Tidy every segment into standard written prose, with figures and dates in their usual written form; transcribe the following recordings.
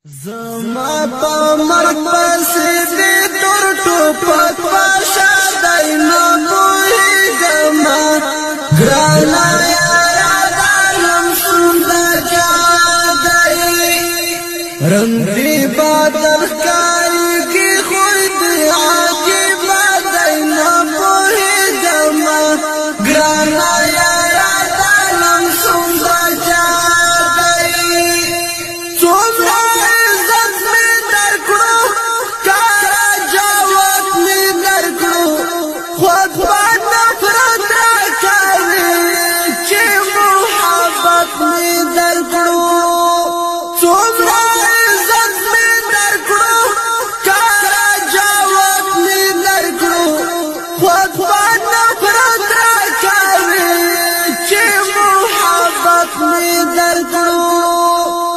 زما په مرګ پسې دې تور ټوپک پاشا دی نه پوهېږم ګرانه یاره دا لم سوندر جا دی رنګ دې بدل ښکارېږي خوی دې عجیبه دی نه پوهېږم ګرانه یاره دا لم سوندر جا دی څومره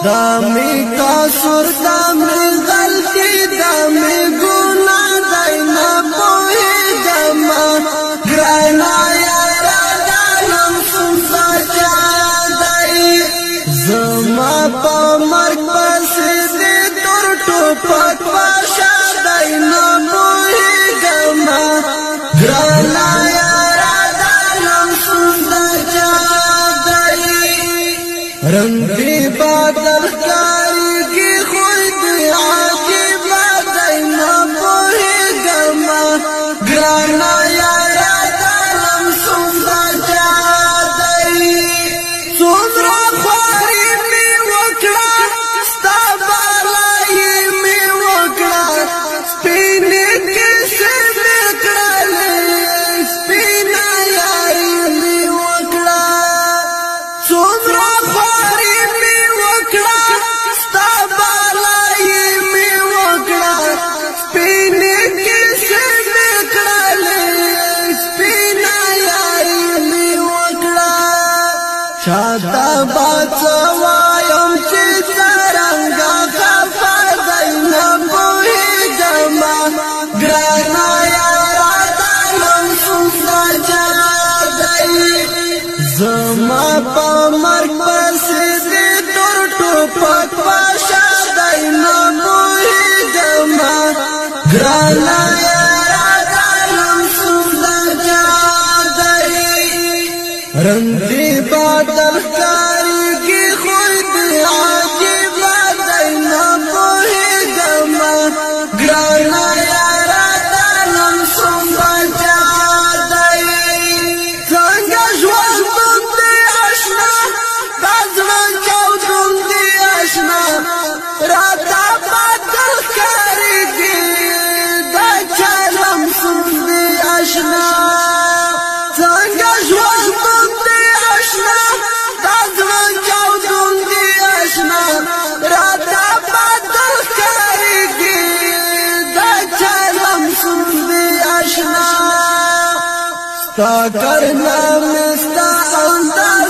دامي قصور دامي غلطي دامي گناہ دی نه پوهېږم ګرانه یاره دا لم سوندر جا دی زما په مرګ پسې دې تور ټوپک پاشا دی نه پوهېږم ګرانه یاره دا لم سوندر جا دی رنګ دې بدل ښکارېږي خوی دې عجیبه دی نه پوهېږم ګرانه یاره دا لم سوندر جا دی څومره خواري مې وکړه ستا بالایي مې وکړه سپینې کیسې مې کړلې سپینه یاري مې وکړه څومره خواري مې وکړه ستا بالایي مې وکړه سپینې کیسې مې کړلې سپینه یاري مې وکړه چاته به څه وایم چې څرنګه خفه دی نه پوهېږم ګرانه یاره دا لم سوندر جا دی زما په مرګ پسې دې تور ټوپک پاشا دی نه پوهېږم ګرانه یاره دا لم سوندر جا دی رنګ دې بدل ښکارېږي خوی دې عجیبه دی نه پوهېږم ګرانه یاره دا لم سوندر جا دی څنګه ژوند دې اشنا دا زړه چاودون دې اشنا راته بدل ښکارېږي دا چا لم سوند دې اشنا څنګه ژوند دې اشنا دا زړه چاودون دې اشنا راته بدل ښکارېږي دا چا لم سوند دې اشنا ستا کرنا مې ستا انداز